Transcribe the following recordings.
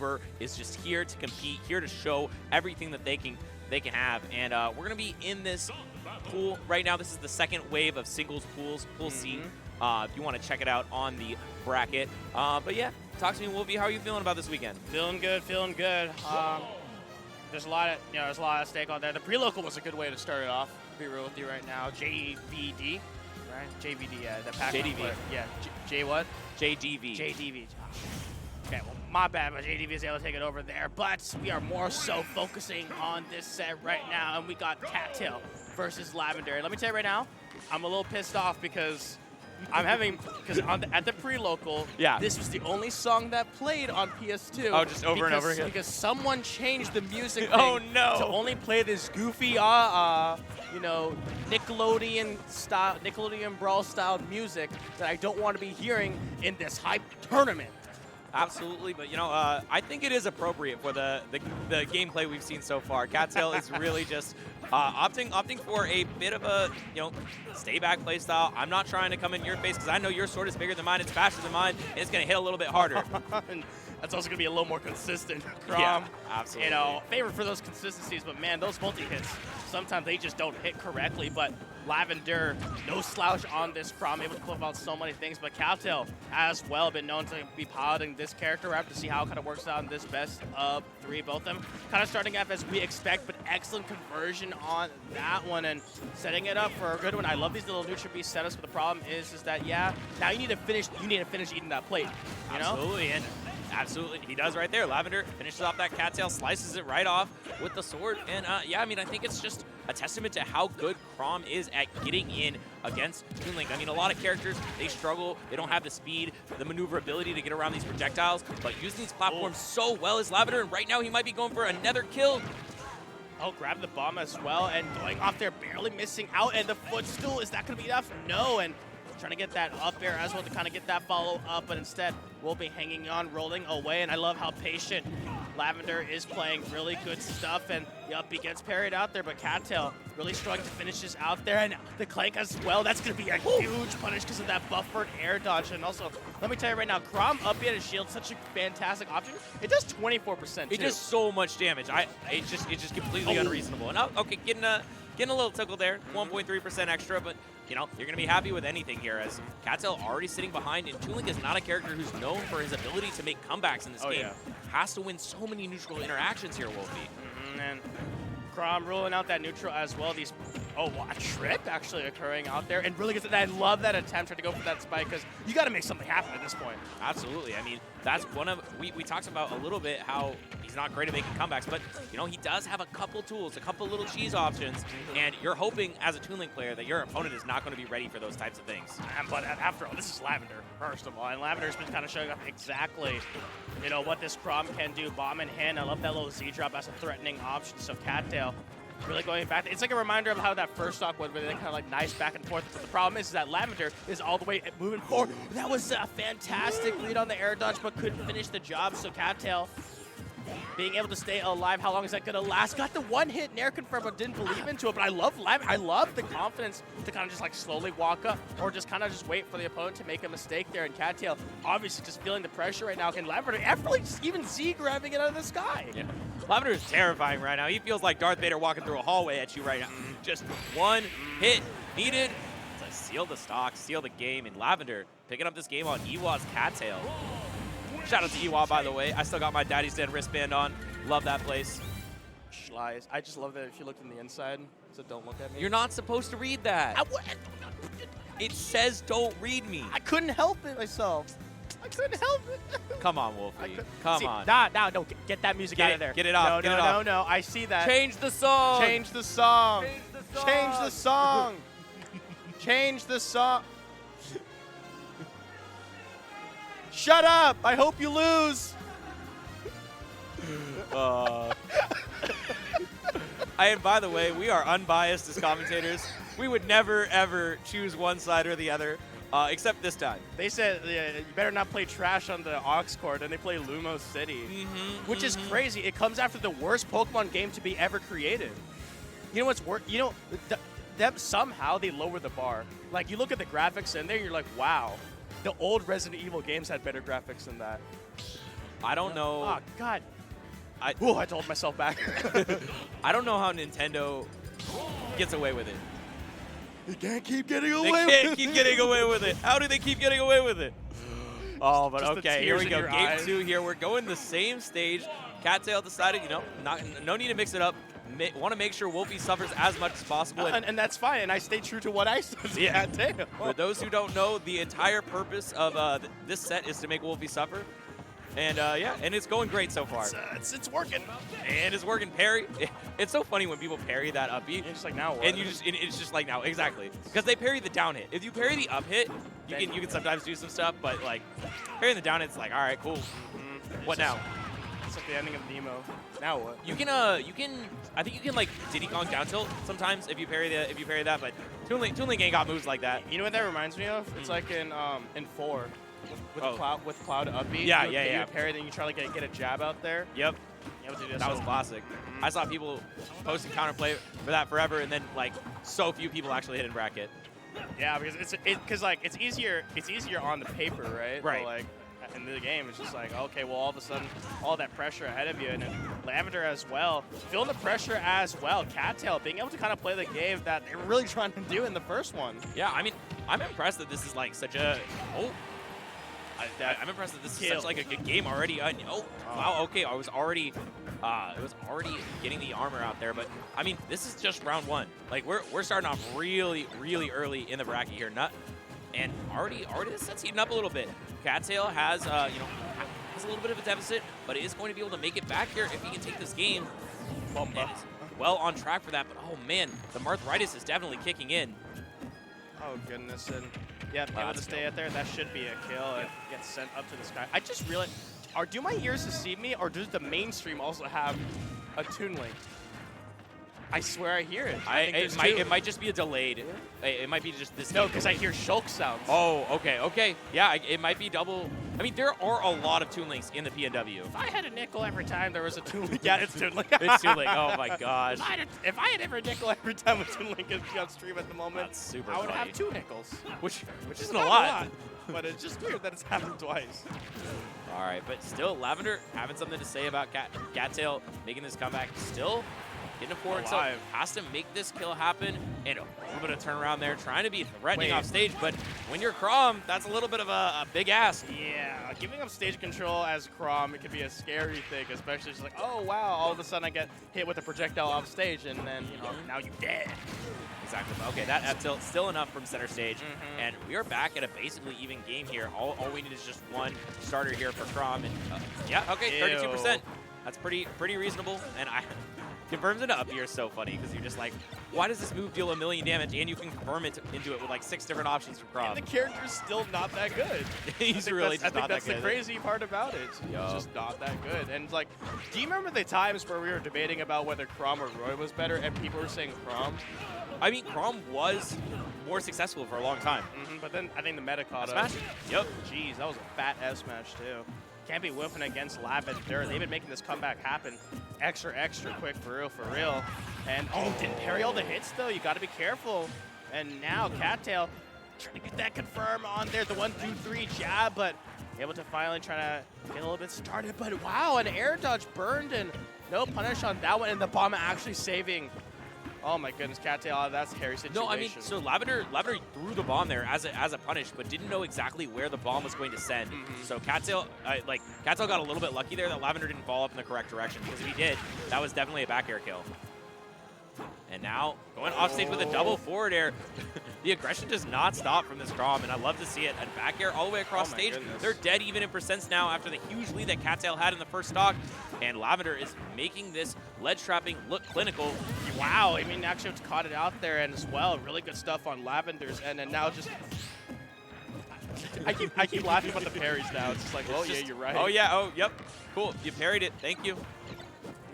Maneuver is just here to compete, here to show everything that they can have. And we're gonna be in this pool right now. This is the second wave of singles pools, Pool C. If you want to check it out on the bracket. But yeah, talk to me, Wolfie. How are you feeling about this weekend? Feeling good, feeling good. There's a lot at stake on there. The pre-local was a good way to start it off. To be real with you right now, JVD, right? JVD, yeah, the pack. JDV. Yeah, J what? JDV. JDV. Okay, well, my bad, but JDV is able to take it over there. But we are more so focusing on this set right now, and we got Cattail versus Lavendar. Let me tell you right now, I'm a little pissed off because at the pre-local, yeah, this was the only song that played on PS2. Oh, just over and over again? Because someone changed the music oh, thing no. to only play this goofy, Nickelodeon Brawl style music that I don't want to be hearing in this hype tournament. Absolutely, but I think it is appropriate for the gameplay we've seen so far. Cattail is really just opting for a bit of a stay back play style. I'm not trying to come in your face because I know your sword is bigger than mine, it's faster than mine, and it's gonna hit a little bit harder. And that's also gonna be a little more consistent. Chrom, yeah, absolutely. Favorite for those consistencies, but man, those multi-hits, sometimes they just don't hit correctly, but Lavendar, no slouch on this Chrom, able to clip out so many things, but Cattail as well been known to be piloting this character. We'll have to see how it kind of works out in this best of three, both of them. Kind of starting off as we expect, but excellent conversion on that one and setting it up for a good one. I love these little neutral beast setups, but the problem is that, yeah, now you need to finish eating that plate, you know? Absolutely, and absolutely, he does right there. Lavendar finishes off that Cattail, slices it right off with the sword, and yeah, I mean, I think it's just a testament to how good Chrom is at getting in against Toon Link. I mean, a lot of characters, they struggle, they don't have the speed, the maneuverability to get around these projectiles, but using these platforms so well is Lavendar, and right now he might be going for another kill. Oh, grab the bomb as well, and going off there, barely missing out, and the footstool, is that going to be enough? No, and trying to get that up air as well to kind of get that follow-up, but instead will be hanging on, rolling away, and I love how patient Lavendar is playing. Really good stuff, and yup, he gets parried out there, but Cattail really struggling to finish this out there, and the clank as well. That's going to be a huge punish because of that buffered air dodge, and also, let me tell you right now, Chrom up at his shield, such a fantastic option. It does 24% too. It does so much damage. It's just completely unreasonable. And okay, getting a little tickle there, 1.3% extra, but you're going to be happy with anything here as Cattail already sitting behind, and Toon Link is not a character who's known for his ability to make comebacks in this game. Yeah. Has to win so many neutral interactions here, Wolfie. And Chrom ruling out that neutral as well. A trip actually occurring out there, and really good. I love that attempt trying to go for that spike because you got to make something happen at this point. Absolutely. I mean, that's one of we talked about a little bit how he's not great at making comebacks, but he does have a couple tools, a couple little cheese options, and you're hoping as a Toon Link player that your opponent is not going to be ready for those types of things. But after all, this is Lavendar first of all, and Lavendar's been kind of showing up exactly what this Chrom can do. Bomb in hand. I love that little Z drop as a threatening option. So Cattail really going back. It's like a reminder of how that first stock was, where they kind of like nice back and forth. But the problem is that Lavendar is all the way moving forward. That was a fantastic lead on the air dodge, but couldn't finish the job. So Cattail being able to stay alive. How long is that going to last? Got the one hit, Nair confirmed, but didn't believe into it. But I love the confidence to kind of just like slowly walk up or just kind of just wait for the opponent to make a mistake there. And Cattail obviously just feeling the pressure right now. Can Lavendar effortlessly even Z grabbing it out of the sky? Yeah. Lavendar is terrifying right now. He feels like Darth Vader walking through a hallway at you right now. Just one hit needed to seal the stock, seal the game. And Lavendar picking up this game on Iwa's Cattail. Shout out to Iwa, by the way. I still got my Daddy's Dead wristband on. Love that place. Schlies. I just love that if you look from the inside, so don't look at me. You're not supposed to read that. It says don't read me. I couldn't help it myself. I couldn't help it. Come on, Wolfie. Come on. No, get that music out of there. Get it off. No, I see that. Change the song. Change the song. Change the song. Change the song. Shut up! I hope you lose. And by the way, we are unbiased as commentators. We would never, ever choose one side or the other, except this time. They said you better not play trash on the Aux court, and they play Lumos City, which is crazy. It comes after the worst Pokemon game to be ever created. You know what's worse? Somehow they lower the bar. Like, you look at the graphics in there, you're like, wow. The old Resident Evil games had better graphics than that. I don't know. Oh, God. I told myself back. I don't know how Nintendo gets away with it. They can't keep getting They can't keep getting away with it. How do they keep getting away with it? Oh, but Just the okay, here we tears in go. your Game eyes. 2 here. We're going the same stage. Cattail decided, you know, no need to mix it up. Want to make sure Wolfie suffers as much as possible. And that's fine, and I stay true to what I said. Yeah. Damn. For those who don't know, the entire purpose of this set is to make Wolfie suffer. And yeah, and it's going great so far. It's working. And it's working. Parry. It's so funny when people parry that up beat. It's just like, now what? And it's just like now, exactly. Because they parry the down hit. If you parry the up hit, you can sometimes do some stuff, but like parrying the down hit, it's like, all right, cool. What now? It's like the ending of Nemo. Now what? You can I think you can like Diddy Kong down tilt sometimes if you parry that, but Toon Link ain't got moves like that. You know what that reminds me of? It's like in 4 with Cloud up beat. Yeah, You parry, then you try to get a jab out there. Yep. You able to do That was classic. I saw people posting counterplay for that forever, and then like so few people actually hit in bracket. Yeah, because it's easier on the paper, right? Right. But, like in the game, it's just like, okay, well, all of a sudden, all that pressure ahead of you, and then Lavendar as well, feeling the pressure as well. Cattail being able to kind of play the game that they're really trying to do in the first one. Yeah, I mean, I'm impressed that this is like such a I'm impressed that this is such like a good game already. Wow, okay, I was already getting the armor out there, but I mean, this is just round 1. Like we're starting off really early in the bracket here, and already this set's heating up a little bit. Cattail has has a little bit of a deficit, but is going to be able to make it back here if he can take this game. And is well on track for that, but oh man, the Marthritis is definitely kicking in. Oh goodness, and yeah, able to stay out there, that should be a kill and get sent up to the sky. I just realized, do my ears deceive me, or does the mainstream also have a Toon Link? I swear I hear it. It might just be a delayed. It might be just this. No, because I hear Shulk sounds. Oh, okay. Yeah, it might be double. I mean, there are a lot of Toon Links in the PNW. If I had a nickel every time there was a Toon Link. Yeah, it's Toon Link. It's Toon Link. Oh my gosh. If I had every nickel every time a Toon Link is on stream at the moment, that's super I would funny. have 2 nickels. Which isn't not a lot. But it's just weird that it's happened twice. All right, but still, Lavendar having something to say about Cattail making this comeback. Still getting a forward, so has to make this kill happen, and a little bit of turnaround there, trying to be threatening off stage, but when you're Chrom, that's a little bit of a big ask. Yeah, giving up stage control as Chrom, it can be a scary thing, especially just like, oh wow, all of a sudden I get hit with a projectile off stage, and then, now you're dead. Exactly. Okay, that up tilt still enough from center stage, and we are back at a basically even game here. All we need is just one starter here for Chrom, and yeah, okay, 32%. That's pretty reasonable, and confirms into up here is so funny because you're just like, why does this move deal 1 million damage and you can confirm it into it with like 6 different options from Chrom? And the character's still not that good. He's really just not that good. I think that's the crazy part about it. It's just not that good. And like, do you remember the times where we were debating about whether Chrom or Roy was better and people were saying Chrom? I mean, Chrom was more successful for a long time. But then I think the meta caught up. Yep. Jeez, that was a fat S smash too. Can't be whiffing against Lavendar. They've been making this comeback happen extra quick, for real. And, didn't parry all the hits, though. You got to be careful. And now Cattail trying to get that confirm on there. The 1-2-3 jab, but able to finally try to get a little bit started. But, wow, an air dodge burned, and no punish on that one. And the bomb actually saving. Oh my goodness, Cattail, that's a hairy situation. No, I mean, so Lavendar threw the bomb there as a punish, but didn't know exactly where the bomb was going to send. So Cattail got a little bit lucky there that Lavendar didn't fall up in the correct direction, because if he did, that was definitely a back air kill. And now going off stage with a double forward air. The aggression does not stop from this Chrom, and I love to see it. And back air all the way across stage. Goodness. They're dead even in percents now after the huge lead that Cattail had in the first stock. And Lavendar is making this ledge trapping look clinical. Wow, I mean, actually caught it out there, and as well, really good stuff on Lavendar's end, and now just... I keep laughing about the parries now. It's just like, oh yeah, you're right. Oh yeah, oh, yep. Cool, you parried it, thank you.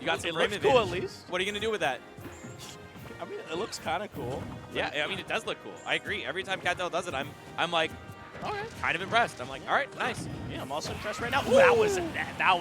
You got some looks cool at least. What are you gonna do with that? I mean, it looks kind of cool. Yeah, I mean, it does look cool. I agree. Every time Cattail does it, I'm like, Okay. kind of impressed. I'm like, all right, nice. Yeah, I'm also impressed right now. Ooh, that was impressive. That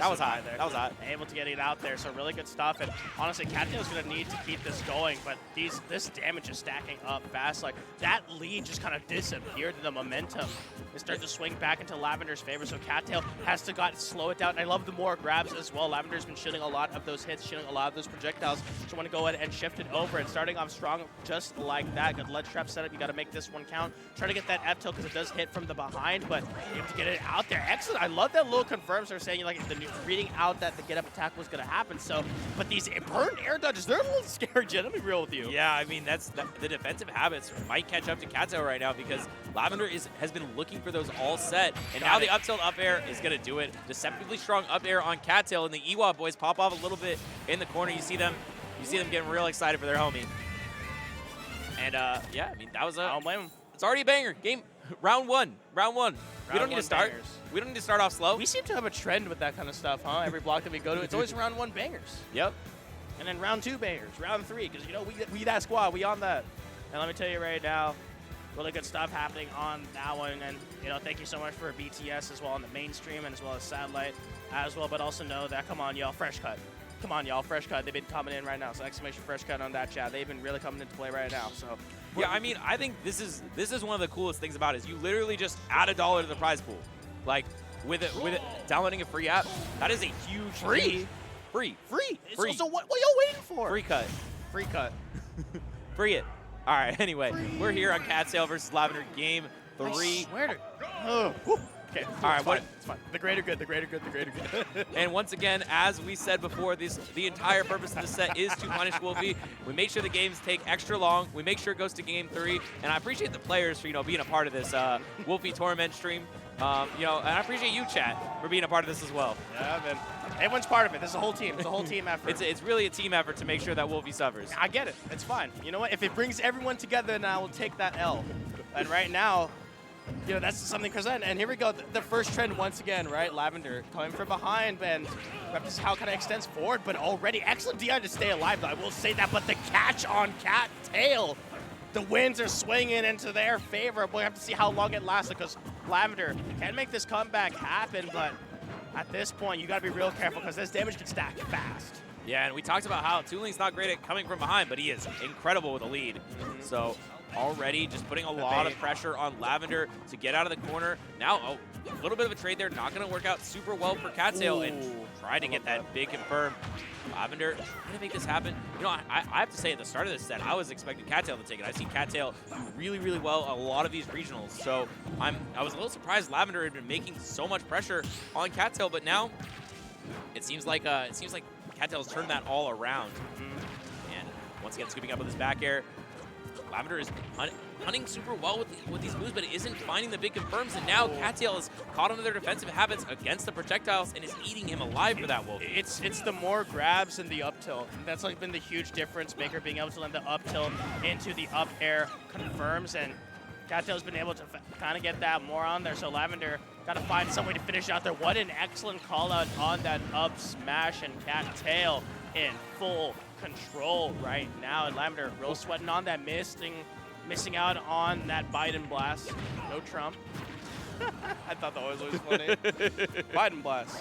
was hot. right there. That was hot. Able to get it out there, so really good stuff. And honestly, Cattail's gonna need to keep this going, but this damage is stacking up fast. Like that lead just kind of disappeared. The momentum is starting to swing back into Lavendar's favor, so Cattail has to slow it down. I love the more grabs as well. Lavendar's been shielding a lot of those hits, shielding a lot of those projectiles. So want to go ahead and shift it over and starting off strong just like that. Good ledge trap setup. You got to make this one count. Try to get that F tilt because it does hit from the behind, but you have to get it out there. Excellent. I love that little confirms they're saying like reading out that the get up attack was going to happen. So, but these burn air dodges, they're a little scary, Jen. Let me be real with you. Yeah, I mean, the defensive habits might catch up to Cattail right now because Lavendar has been looking for those all set, and now the up tilt up air is going to do it. Deceptively strong up air on Cattail, and the Ewok boys pop off a little bit in the corner. You see them getting real excited for their homie. And yeah, I mean, that was I don't blame them. it's already a banger. Round one. We don't need to start. Bangers. We don't need to start off slow. We seem to have a trend with that kind of stuff, huh? Every block that we go to, it's always round 1 bangers. Yep. And then round 2 bangers, round 3, because, you know, we that squad, we on that. And let me tell you right now, really good stuff happening on that one. And, you know, thank you so much for BTS as well on the mainstream and as well as satellite as well. But also know that, come on, y'all, fresh cut. Come on, y'all, fresh cut. They've been coming in right now. So exclamation fresh cut on that chat. They've been really coming into play right now. So yeah, I mean, I think this is one of the coolest things about it is you literally just add $1 to the prize pool. Like with it downloading a free app, that is a huge Free. So what y'all waiting for? Free cut. Free cut. Free it. All right, anyway, we're here on Cattail versus Lavendar game 3. I swear to oh, whew. Okay, all right, it's fine. The greater good, the greater good, the greater good. And once again, as we said before, the entire purpose of this set is to punish Wolfie. We make sure the games take extra long. We make sure it goes to game 3. And I appreciate the players for, you know, being a part of this Wolfie Torment stream. You know, and I appreciate you, chat, for being a part of this as well. Yeah, man. Everyone's part of it. This is a whole team. It's a whole team effort. It's really a team effort to make sure that Wolfie suffers. I get it. It's fine. You know what? If it brings everyone together, then I will take that L. And right now, you know, that's something present. And here we go. The first trend once again, right? Lavendar coming from behind, and this is how it kind of extends forward, but already excellent DI to stay alive, though. I will say that, but the catch on Cattail, the winds are swinging into their favor. We'll have to see how long it lasts because Lavendar can make this comeback happen, but at this point, you got to be real careful because this damage can stack fast. Yeah, and we talked about how Toonling's not great at coming from behind, but he is incredible with a lead. So already just putting a lot of pressure on Lavendar to get out of the corner. Now, a little bit of a trade there, not going to work out super well for Cattail, and trying to get that big confirm. Lavendar trying to make this happen. You know, I have to say at the start of this set, I was expecting Cattail to take it. I've seen Cattail do really, really well a lot of these regionals. So I was a little surprised Lavendar had been making so much pressure on Cattail, but now it seems like Cattail's turned that all around. And once again, scooping up with his back air. Lavendar is hunting super well with these moves, but isn't finding the big confirms. And now Cattail is caught under their defensive habits against the projectiles and is eating him alive for that wolf. It's the more grabs and the up tilt. That's like been the huge difference maker, being able to land the up tilt into the up air confirms, and Cattail's been able to kind of get that more on there. So Lavendar got to find some way to finish out there. What an excellent call out on that up smash, and Cattail in full control right now. And Lavendar real sweating on that, missing out on that Biden blast. No Trump. I thought that was funny. Biden blast.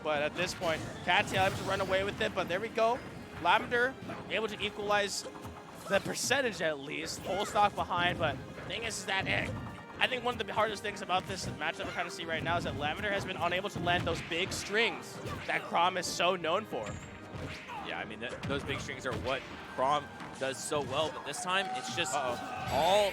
But at this point, Cattail able to run away with it, but there we go. Lavendar able to equalize the percentage at least. Whole stock behind, but the thing is that I think one of the hardest things about this match that we're kind of see right now is that Lavendar has been unable to land those big strings that Chrom is so known for. Yeah, I mean, those big strings are what Chrom does so well, but this time it's just all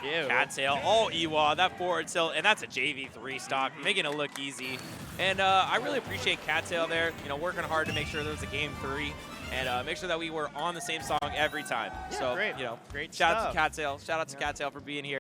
Cattail, all Ewok, that forward tilt, and that's a JV3 stock, making it look easy. And I really appreciate Cattail there, you know, working hard to make sure there was a game 3 and make sure that we were on the same song every time. Yeah, so, great. You know, great shout stuff. out to Cattail. Shout out to Cattail for being here.